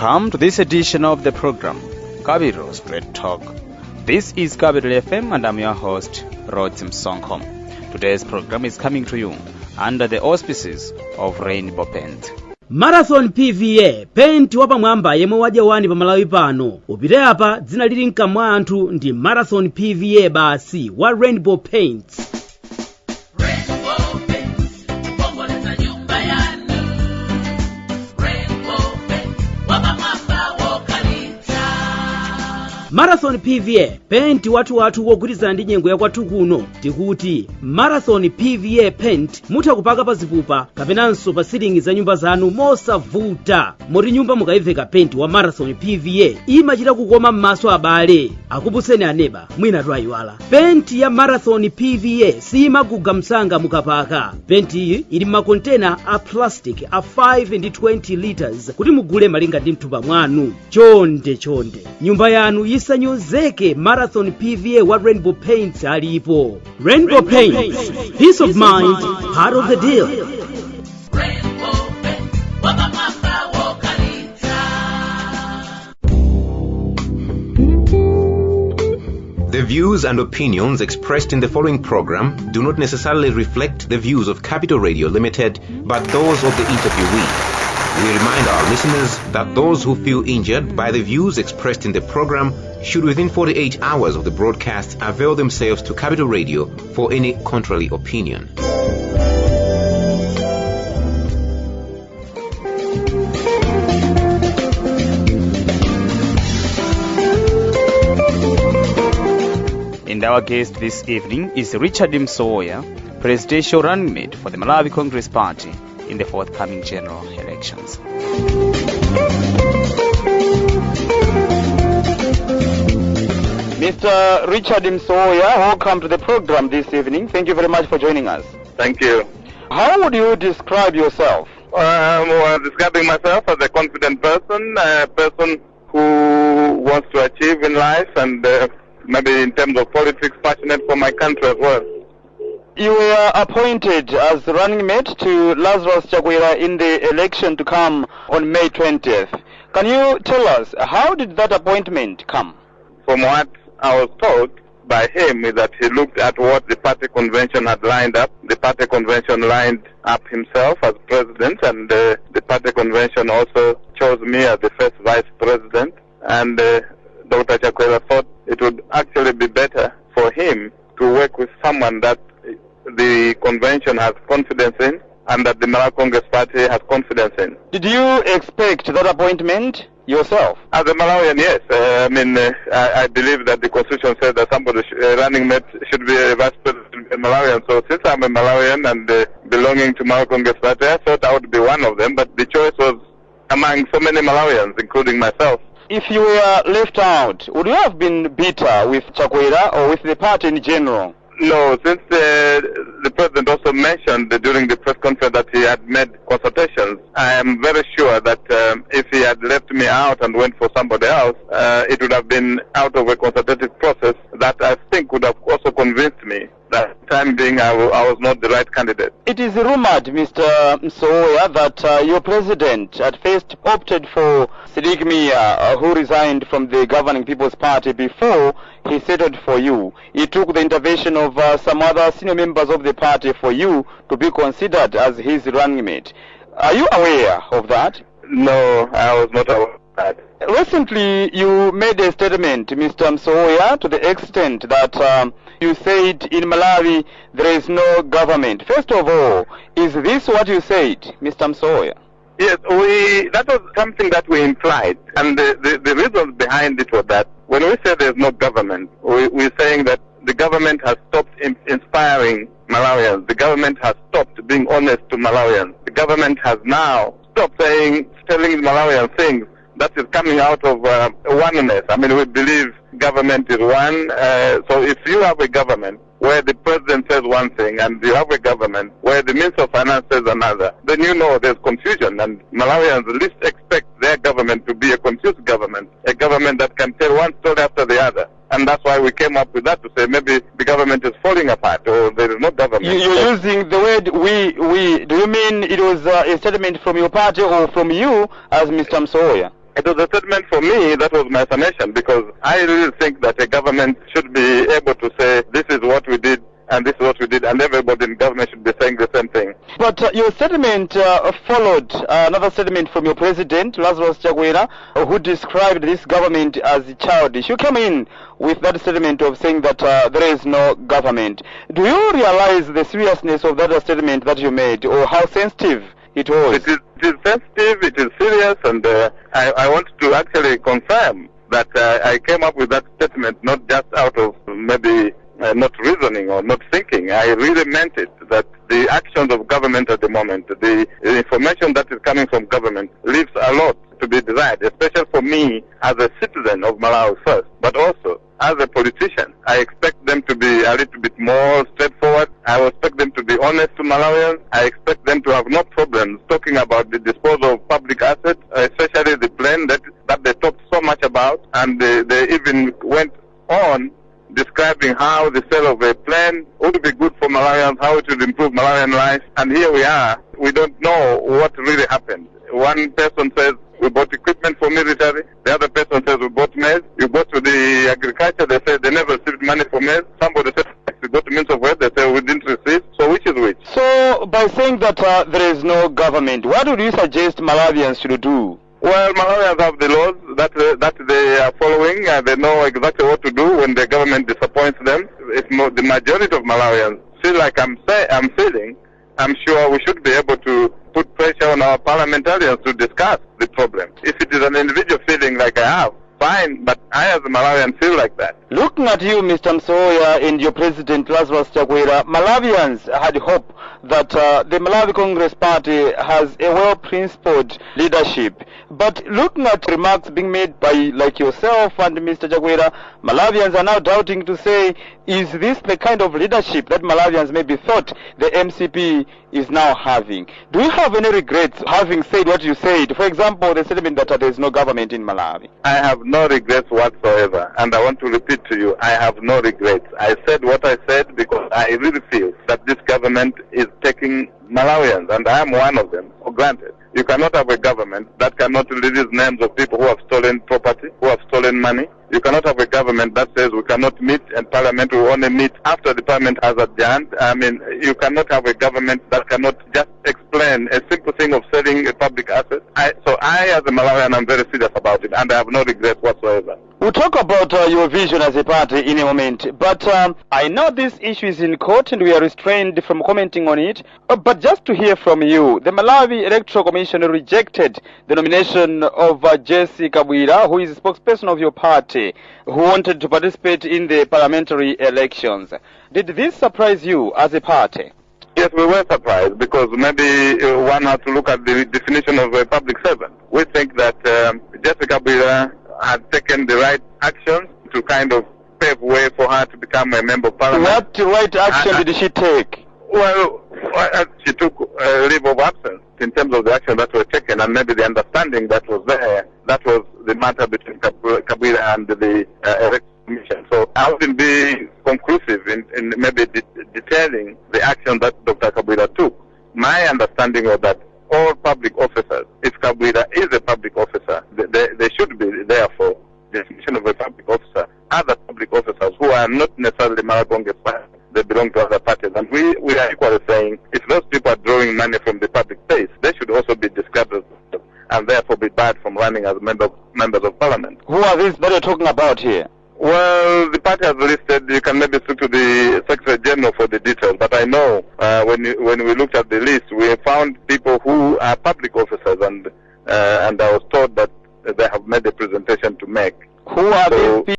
Welcome to this edition of the program, Kabiro Straight Talk. This is Kabiro FM and I'm your host, Msowoya. Today's program is coming to you under the auspices of Rainbow Paint. Marathon PVA, paint wapamwamba yemwe wadya wani pa Malawi pano. Upite apa dzina lili mkamwa anthu ndi Marathon PVA basi wa Rainbow Paints. Marathon PVA, paint watu wogwirizana ndi nyengo ya kwathu kuno. Tikuti Marathon PVA paint mutha kupaka pa zipupa kapenanso pa silingi za nyumba zanu mosavuta. Moti nyumba mukayiveka paint wa Marathon PVA imachita kukoma m'maso abale. Akupuseni aneba, mwina twayiwala. Paint ya Marathon PVA simaguga msanga mukapaka. Paint iyi ili makontena a plastic a 5 and 20 liters kuti mugule malinga ndi mthumba mwanu. Chonde. Nyumba yanu isanyozeke, Marathon PVA wa Rainbow Paints alipo. Rainbow Paints, peace of mind, part of the deal. The views and opinions expressed in the following program do not necessarily reflect the views of Capital Radio Limited, but those of the interviewee. We remind our listeners that those who feel injured by the views expressed in the program should within 48 hours of the broadcast avail themselves to Capital Radio for any contrary opinion. And our guest this evening is Richard Msowoya, presidential running mate for the Malawi Congress Party in the forthcoming general elections. Mr. Richard Msowoya, welcome to the program this evening. Thank you very much for joining us. Thank you. How would you describe yourself? Describing myself as a confident person, a person who wants to achieve in life and maybe in terms of politics, passionate for my country as well. You were appointed as running mate to Lazarus Chakwera in the election to come on May 20th. Can you tell us, how did that appointment come? From what I was told by him is that he looked at what the party convention had lined up. The party convention lined up himself as president, and the party convention also chose me as the first vice president. And Dr. Chakwera thought it would actually be better for him to work with someone that the convention has confidence in and that the Malawi Congress Party has confidence in. Did you expect that appointment yourself? As a Malawian, yes. I believe that the constitution says that somebody running mate should be a vice president in Malawian. So since I'm a Malawian and belonging to Malawi Congress Party, I thought I would be one of them. But the choice was among so many Malawians, including myself. If you were left out, would you have been bitter with Chakwera or with the party in general? No, since the president also mentioned during the press conference that he had made consultations, I am very sure that if he had left me out and went for somebody else, it would have been out of a consultative process that I think would have also convinced me that time being I was not the right candidate. It is rumored, Mr. Msowoya, that your president at first opted for Sadiq Mia, who resigned from the governing People's Party before he settled for you. He took the intervention of some other senior members of the party for you to be considered as his running mate. Are you aware of that? No, I was not aware of that. Recently, you made a statement, Mr. Msowoya, to the extent that you said in Malawi there is no government. First of all, is this what you said, Mr. Msowoya? Yes, that was something that we implied. And the reasons behind it was that when we say there's no government, we're saying that the government has stopped inspiring Malawians. The government has stopped being honest to Malawians. The government has now stopped telling Malawians things that is coming out of oneness. I mean, we believe government is one. So if you have a government where the president says one thing and you have a government where the Minister of Finance says another, then you know there's confusion, and Malawians least expect their government to be a confused government, a government that can tell one story after the other. And that's why we came up with that, to say maybe the government is falling apart or there is no government. You're using the word we. Do you mean it was a statement from your party or from you as Mr. Msowoya? It was a statement for me. That was my summation, because I really think that a government should be able to say, this is what we did, and this is what we did, and everybody in government should be saying the same thing. But your statement followed another statement from your president, Lazarus Chakwera, who described this government as childish. You came in with that statement of saying that there is no government. Do you realize the seriousness of that statement that you made, or how sensitive it was? It is sensitive, it is serious, and I want to actually confirm that I came up with that statement not just out of maybe not reasoning or not thinking. I really meant it, that the actions of government at the moment, the information that is coming from government leaves a lot to be desired, especially for me as a citizen of Malawi first, but also as a politician. I expect them to be a little bit more straightforward. I expect them to be honest to Malawians. I expect them to have no problems talking about the disposal of public assets, especially the plan that they talked so much about, and they even went on describing how the sale of a plane would be good for Malawians, how it would improve Malawian life. And here we are. We don't know what really happened. One person says we bought equipment for military. The other person says we bought maize. You go to the agriculture, they say they never received money for maize. Somebody says we go to Msowoya, they say we didn't receive. So which is which? So by saying that there is no government, what would you suggest Malawians should do? Well, Malawians have the laws that they are following. They know exactly what to do when the government disappoints them. If the majority of Malawians feel like I'm feeling, I'm sure we should be able to put pressure on our parliamentarians to discuss the problem. If it is an individual feeling like I have, fine, but I as a Malawian feel like that. Looking at you, Mr. Msowoya, and your president, Lazarus Chakwera, Malawians had hope that the Malawi Congress Party has a well-principled leadership. But looking at remarks being made by like yourself and Mr. Chakwera, Malawians are now doubting to say, is this the kind of leadership that Malawians maybe thought the MCP is now having? Do you have any regrets having said what you said? For example, the statement that there is no government in Malawi. I have no regrets whatsoever, and I want to repeat to you, I have no regrets. I said what I said because I really feel that this government is taking Malawians, and I am one of them, for granted. You cannot have a government that cannot release names of people who have stolen property, who have stolen money. You cannot have a government that says we cannot meet and Parliament will only meet after the Parliament has adjourned. I mean, you cannot have a government that cannot just explain a simple thing of selling a public asset. So I, as a Malawian, am very serious about it, and I have no regrets whatsoever. We'll talk about your vision as a party in a moment, but I know this issue is in court and we are restrained from commenting on it, but just to hear from you, the Malawi Electoral Commission rejected the nomination of Jesse Kabwira, who is a spokesperson of your party, who wanted to participate in the parliamentary elections. Did this surprise you as a party? Yes, we were surprised, because maybe one has to look at the definition of a public servant. We think that Jesse Kabwira had taken the right actions to kind of pave way for her to become a member of parliament. What right action did she take? Well, she took a leave of absence in terms of the action that were taken, and maybe the understanding that was there. That was the matter between Kabwira and the Electoral Commission. So I wouldn't be conclusive in maybe detailing the action that Dr. Kabwira took. My understanding was that all public officers, if Kabwira is a public officer, they should be, therefore, the definition of a public officer, other public officers who are not necessarily Malawi Congress party, they belong to other parties. And we are equally saying, if those people are drawing money from the public space, they should also be described as, and therefore be barred from running as members of parliament. Who are these that you're talking about here? Well, the party has listed. You can maybe speak to the Secretary General for the details. But I know when we looked at the list, we found people who are public officers, and I was told that they have made a presentation to make. Who are these people?